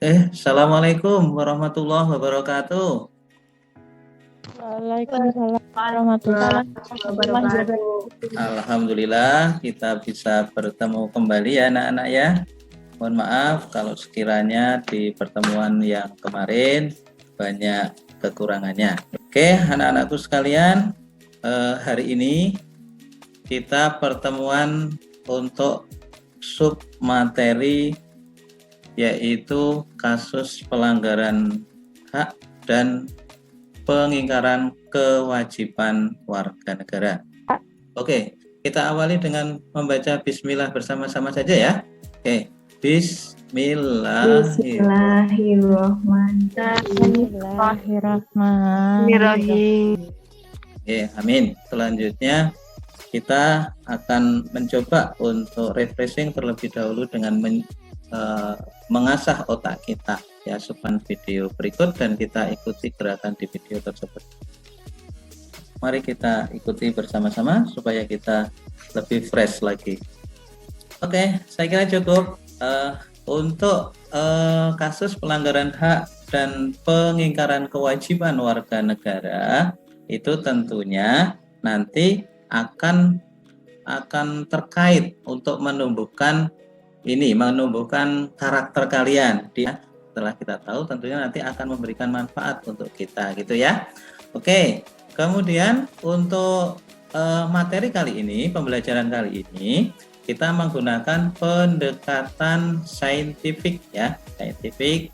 Assalamualaikum warahmatullahi wabarakatuh. Waalaikumsalam warahmatullahi wabarakatuh. Alhamdulillah kita bisa bertemu kembali ya anak-anak ya. Mohon maaf kalau sekiranya di pertemuan yang kemarin banyak kekurangannya. Oke, anak-anakku sekalian, hari ini kita pertemuan untuk sub materi yaitu kasus pelanggaran hak dan pengingkaran kewajiban warga negara. Oke, kita awali dengan membaca bismillah bersama-sama saja ya. Oke, Bismillahirrahmanirrahim. Oke, amin. Selanjutnya kita akan mencoba untuk refreshing terlebih dahulu dengan mengasah otak kita ya, asupan video berikut dan kita ikuti gerakan di video tersebut. Mari kita ikuti bersama-sama supaya kita lebih fresh lagi. Oke, saya kira cukup untuk kasus pelanggaran hak dan pengingkaran kewajiban warga negara itu tentunya nanti akan terkait untuk menumbuhkan karakter kalian. Setelah kita tahu tentunya nanti akan memberikan manfaat untuk kita gitu ya. Oke, kemudian untuk materi kali ini, pembelajaran kali ini kita menggunakan pendekatan saintifik ya, saintifik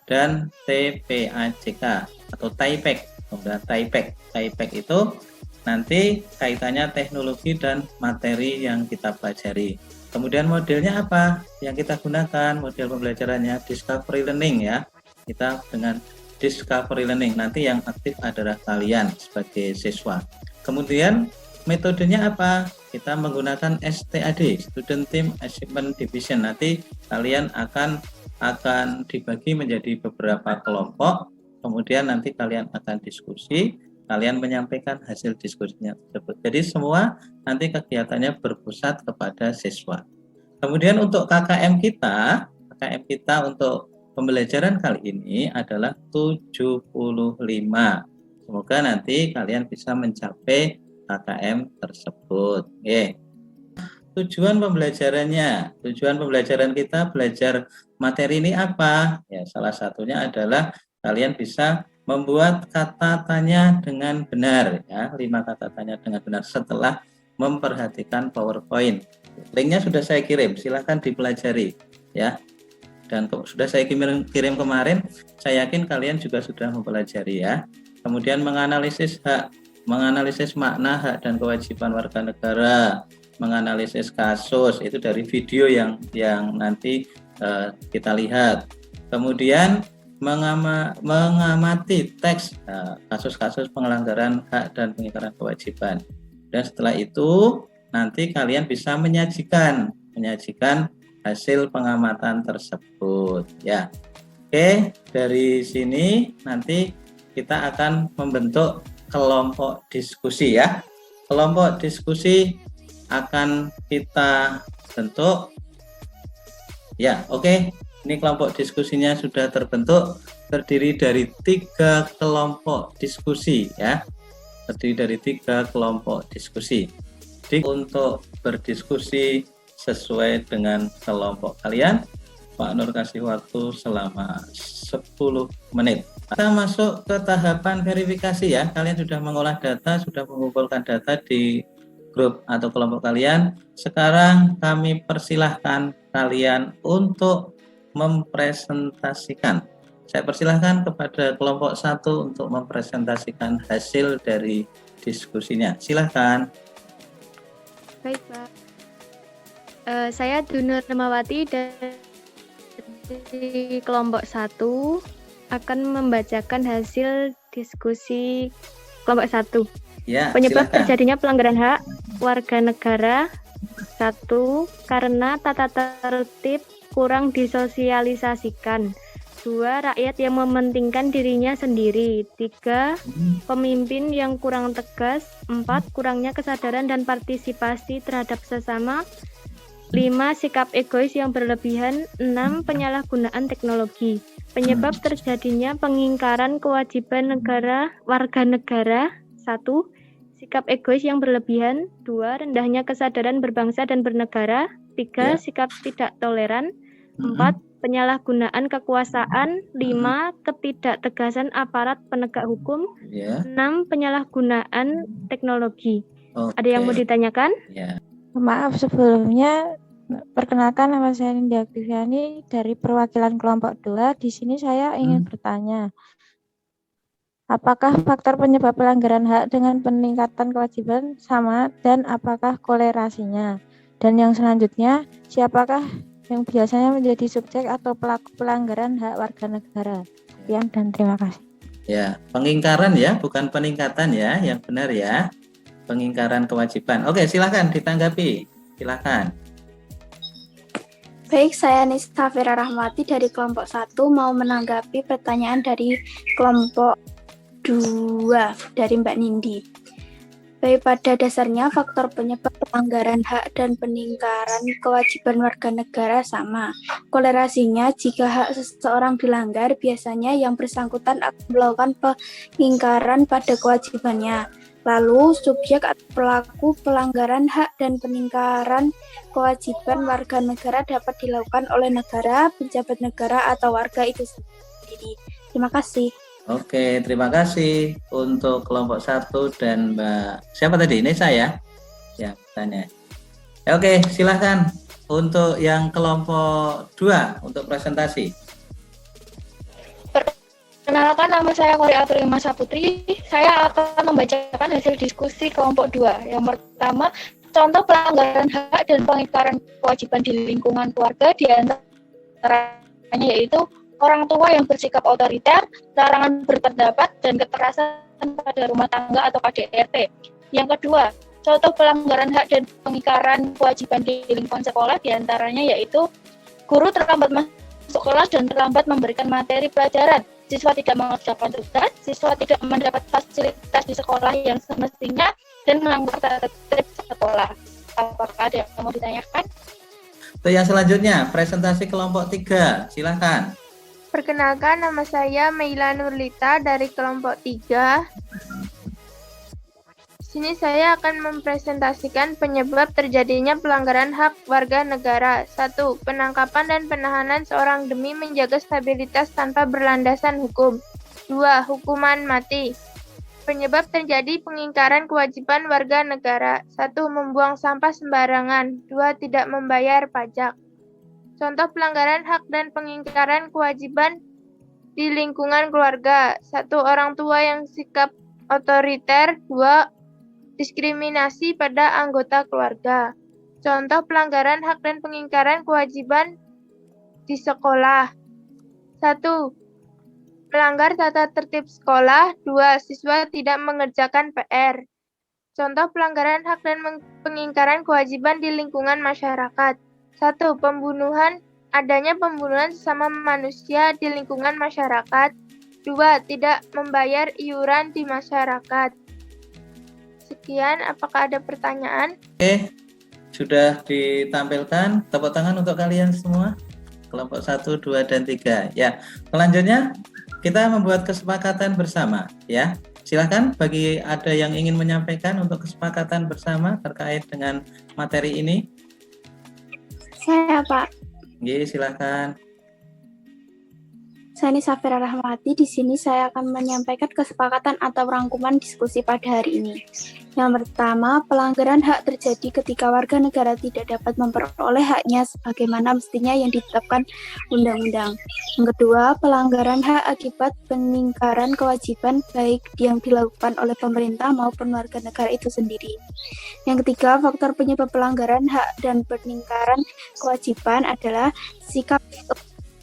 dan TPAJK atau TAIPEC. Kemudian TAIPEC itu nanti kaitannya teknologi dan materi yang kita pelajari. Kemudian modelnya apa yang kita gunakan? Model pembelajarannya discovery learning ya. Kita dengan discovery learning, nanti yang aktif adalah kalian sebagai siswa. Kemudian metodenya apa? Kita menggunakan STAD, Student Team Achievement Division. Nanti kalian akan dibagi menjadi beberapa kelompok. Kemudian nanti kalian akan diskusi, kalian menyampaikan hasil diskusinya tersebut. Jadi semua nanti kegiatannya berpusat kepada siswa. Kemudian untuk KKM kita untuk pembelajaran kali ini adalah 75. Semoga nanti kalian bisa mencapai KKM tersebut. Oke. Tujuan pembelajaran kita belajar materi ini apa? Ya, salah satunya adalah kalian bisa membuat kata tanya dengan benar ya, 5 kata tanya dengan benar setelah memperhatikan PowerPoint. Linknya sudah saya kirim, silahkan dipelajari ya. Dan sudah saya kirim kemarin, saya yakin kalian juga sudah mempelajari ya. Kemudian menganalisis makna hak dan kewajiban warga negara, menganalisis kasus itu dari video yang nanti kita lihat. Kemudian mengamati teks kasus-kasus pelanggaran hak dan pengingkaran kewajiban. Dan setelah itu nanti kalian bisa menyajikan hasil pengamatan tersebut ya. Oke, dari sini nanti kita akan membentuk kelompok diskusi ya. Kelompok diskusi akan kita bentuk ya. Oke. Ini kelompok diskusinya sudah terbentuk, terdiri dari 3 kelompok diskusi ya. Terdiri dari 3 kelompok diskusi. Jadi untuk berdiskusi sesuai dengan kelompok kalian, Pak Nur kasih waktu selama 10 menit. Kita masuk ke tahapan verifikasi ya. Kalian sudah mengolah data, sudah mengumpulkan data di grup atau kelompok kalian. Sekarang kami persilahkan kalian untuk mempresentasikan. Saya persilahkan kepada kelompok 1 untuk mempresentasikan hasil dari diskusinya. Silahkan. Baik, Pak. Saya Dunur Remawati dari kelompok 1 akan membacakan hasil diskusi kelompok 1. Ya, penyebab silakan. Terjadinya pelanggaran hak warga negara 1. Karena tata tertib kurang disosialisasikan. 2. Rakyat yang mementingkan dirinya sendiri. 3. Pemimpin yang kurang tegas. 4. Kurangnya kesadaran dan partisipasi terhadap sesama. 5. Sikap egois yang berlebihan. 6. Penyalahgunaan teknologi. Penyebab terjadinya pengingkaran kewajiban warga negara. 1. Sikap egois yang berlebihan. 2. Rendahnya kesadaran berbangsa dan bernegara. 3. Ya. Sikap tidak toleran. Mm-mm. 4. Penyalahgunaan kekuasaan. 5. Ketidaktegasan aparat penegak hukum. Ya. 6. Penyalahgunaan teknologi. Oke. Ada yang mau ditanyakan? Ya. Maaf sebelumnya, perkenalkan nama saya Nindya Kristiani dari perwakilan kelompok 2. Di sini saya ingin bertanya, apakah faktor penyebab pelanggaran hak dengan peningkatan kewajiban sama dan apakah kolerasinya? Dan yang selanjutnya, siapakah yang biasanya menjadi subjek atau pelaku pelanggaran hak warga negara? Sekian dan terima kasih. Ya, pengingkaran ya, bukan peningkatan ya, yang benar ya. Pengingkaran kewajiban. Oke, silakan ditanggapi. Silakan. Baik, saya Nista Fira Rahmati dari kelompok 1 mau menanggapi pertanyaan dari kelompok 2 dari Mbak Nindi. Baik, pada dasarnya faktor penyebab pelanggaran hak dan peningkaran kewajiban warga negara sama. Kolerasinya, jika hak seseorang dilanggar, biasanya yang bersangkutan akan melakukan pengingkaran pada kewajibannya. Lalu, subjek atau pelaku pelanggaran hak dan peningkaran kewajiban warga negara dapat dilakukan oleh negara, pejabat negara, atau warga itu sendiri. Terima kasih. Oke, terima kasih untuk kelompok 1 dan Mbak siapa tadi? Nesa ya? Ya, tanya. Oke, silahkan untuk yang kelompok 2 untuk presentasi. Perkenalkan, nama saya Kori Atulima Saputri. Saya akan membacakan hasil diskusi kelompok 2. Yang pertama, contoh pelanggaran hak dan pengingkaran kewajiban di lingkungan keluarga di antaranya yaitu orang tua yang bersikap otoriter, larangan berpendapat, dan kekerasan pada rumah tangga atau KDRT. Yang kedua, contoh pelanggaran hak dan pengingkaran kewajiban di lingkungan sekolah di antaranya yaitu guru terlambat masuk kelas dan terlambat memberikan materi pelajaran, siswa tidak mengerjakan tugas, siswa tidak mendapat fasilitas di sekolah yang semestinya, dan melanggar tata tertib sekolah. Apakah ada yang mau ditanyakan? Untuk yang selanjutnya, presentasi kelompok 3. Silahkan. Perkenalkan, nama saya Meila Nurlita dari kelompok 3. Sini saya akan mempresentasikan penyebab terjadinya pelanggaran hak warga negara. 1. Penangkapan dan penahanan seorang demi menjaga stabilitas tanpa berlandasan hukum. 2. Hukuman mati. Penyebab terjadi pengingkaran kewajiban warga negara. 1. Membuang sampah sembarangan. 2. Tidak membayar pajak. Contoh pelanggaran hak dan pengingkaran kewajiban di lingkungan keluarga. 1. Orang tua yang sikap otoriter. 2. Diskriminasi pada anggota keluarga. Contoh pelanggaran hak dan pengingkaran kewajiban di sekolah. 1. Melanggar tata tertib sekolah. 2. Siswa tidak mengerjakan PR. Contoh pelanggaran hak dan pengingkaran kewajiban di lingkungan masyarakat. 1. Pembunuhan. Adanya pembunuhan sesama manusia di lingkungan masyarakat. 2. Tidak membayar iuran di masyarakat. Sekian, apakah ada pertanyaan? Oke, sudah ditampilkan. Tepuk tangan untuk kalian semua. Kelompok 1, 2, dan 3. Ya, selanjutnya kita membuat kesepakatan bersama. Ya, silakan bagi ada yang ingin menyampaikan untuk kesepakatan bersama terkait dengan materi ini. Saya, Pak. Oke, silakan. Saya Nisa Fira Rahmati. Di sini saya akan menyampaikan kesepakatan atau rangkuman diskusi pada hari ini. Yang pertama, pelanggaran hak terjadi ketika warga negara tidak dapat memperoleh haknya sebagaimana mestinya yang ditetapkan undang-undang. Yang kedua, pelanggaran hak akibat pengingkaran kewajiban baik yang dilakukan oleh pemerintah maupun warga negara itu sendiri. Yang ketiga, faktor penyebab pelanggaran hak dan peningkaran kewajiban adalah sikap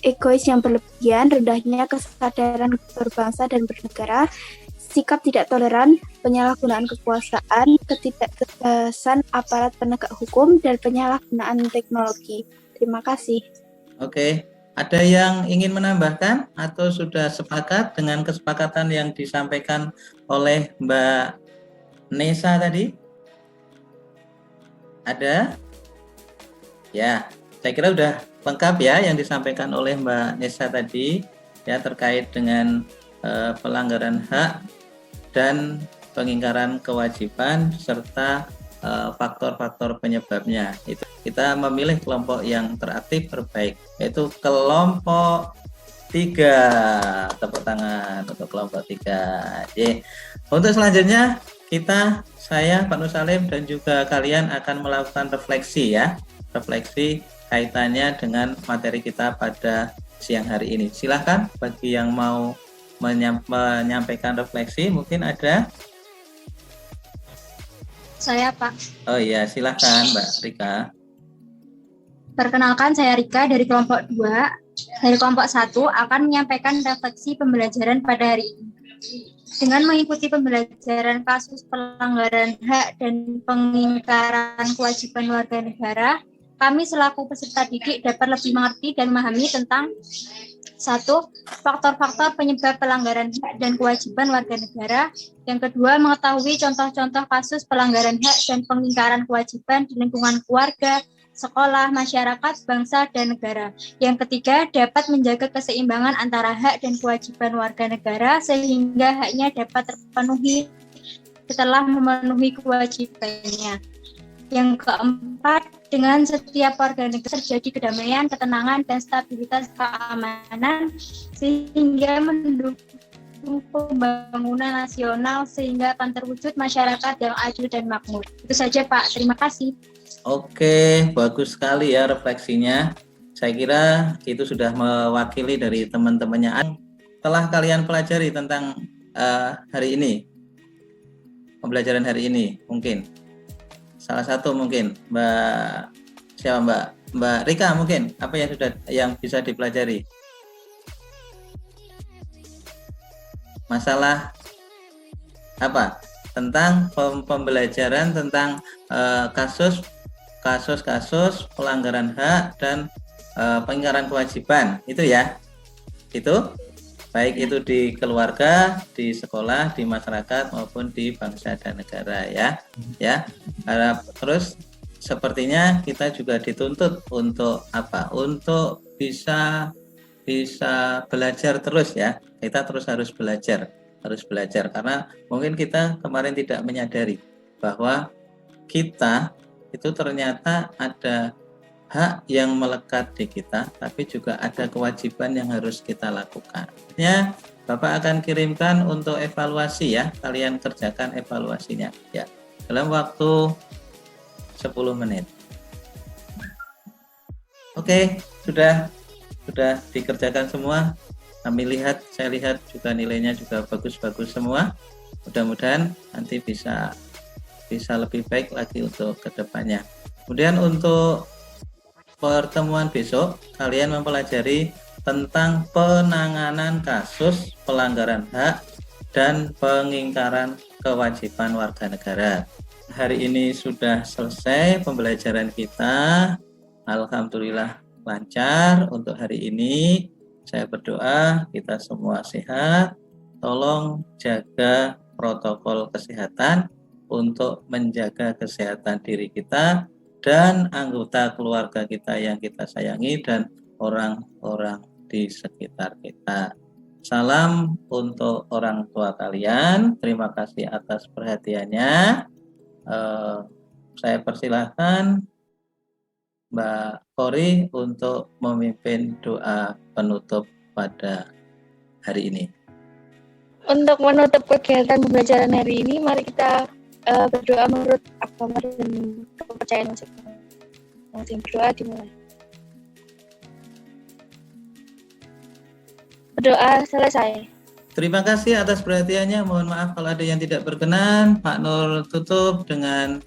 egois yang berlebihan, rendahnya kesadaran berbangsa dan bernegara, sikap tidak toleran, penyalahgunaan kekuasaan, ketidaktegasan aparat penegak hukum, dan penyalahgunaan teknologi. Terima kasih. Oke, ada yang ingin menambahkan atau sudah sepakat dengan kesepakatan yang disampaikan oleh Mbak Nesa tadi? Ada? Ya, saya kira sudah lengkap ya yang disampaikan oleh Mbak Nesa tadi. ya terkait dengan pelanggaran hak dan pengingkaran kewajiban serta faktor-faktor penyebabnya. Itu kita memilih kelompok yang teraktif terbaik, yaitu kelompok 3. Tepuk tangan untuk kelompok 3. Oke. Untuk selanjutnya saya Pak Nur Salim dan juga kalian akan melakukan refleksi ya. Refleksi kaitannya dengan materi kita pada siang hari ini. Silahkan bagi yang mau menyampaikan refleksi, mungkin ada? Saya, Pak. Oh iya, silahkan Mbak Rika. Perkenalkan, saya Rika dari kelompok 2. Dari kelompok 1 akan menyampaikan refleksi pembelajaran pada hari ini. Dengan mengikuti pembelajaran kasus pelanggaran hak dan pengingkaran kewajiban warga negara, kami selaku peserta didik dapat lebih mengerti dan memahami tentang 1. Faktor-faktor penyebab pelanggaran hak dan kewajiban warga negara. Yang kedua, mengetahui contoh-contoh kasus pelanggaran hak dan pengingkaran kewajiban di lingkungan keluarga, sekolah, masyarakat, bangsa, dan negara. Yang ketiga, dapat menjaga keseimbangan antara hak dan kewajiban warga negara sehingga haknya dapat terpenuhi setelah memenuhi kewajibannya. Yang keempat, dengan setiap warga negara terjadi kedamaian, ketenangan, dan stabilitas keamanan sehingga mendukung pembangunan nasional sehingga akan terwujud masyarakat yang adil dan makmur. Itu saja, Pak. Terima kasih. Oke, bagus sekali ya refleksinya. Saya kira itu sudah mewakili dari teman-temannya. Telah kalian pelajari tentang hari ini, pembelajaran hari ini, mungkin salah satu mungkin Mbak Rika, mungkin apa yang bisa dipelajari? Masalah apa? Tentang pembelajaran tentang kasus-kasus pelanggaran hak dan pengingkaran kewajiban, itu ya. Itu baik itu di keluarga, di sekolah, di masyarakat maupun di bangsa dan negara ya. Ya. Terus sepertinya kita juga dituntut untuk apa? Untuk bisa belajar terus ya. Kita terus harus belajar karena mungkin kita kemarin tidak menyadari bahwa kita itu ternyata ada hak yang melekat di kita, tapi juga ada kewajiban yang harus kita lakukan. Ya, Bapak akan kirimkan untuk evaluasi ya, kalian kerjakan evaluasinya ya dalam waktu 10 menit. Oke, sudah dikerjakan semua. Saya lihat juga nilainya juga bagus-bagus semua. Mudah-mudahan nanti bisa lebih baik lagi untuk kedepannya. Kemudian untuk pertemuan besok, kalian mempelajari tentang penanganan kasus pelanggaran hak dan pengingkaran kewajiban warga negara. Hari ini sudah selesai pembelajaran kita. Alhamdulillah lancar untuk hari ini. Saya berdoa kita semua sehat. Tolong jaga protokol kesehatan untuk menjaga kesehatan diri kita dan anggota keluarga kita yang kita sayangi dan orang-orang di sekitar kita. Salam untuk orang tua kalian. Terima kasih atas perhatiannya. Saya persilahkan Mbak Kori untuk memimpin doa penutup pada hari ini. Untuk menutup kegiatan pembelajaran hari ini, mari kita berdoa menurut agama dan kepercayaan masing-masing. Berdoa dimulai. Berdoa selesai. Terima kasih atas perhatiannya. Mohon maaf kalau ada yang tidak berkenan. Pak Nur tutup dengan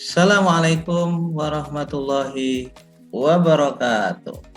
Assalamualaikum warahmatullahi wabarakatuh.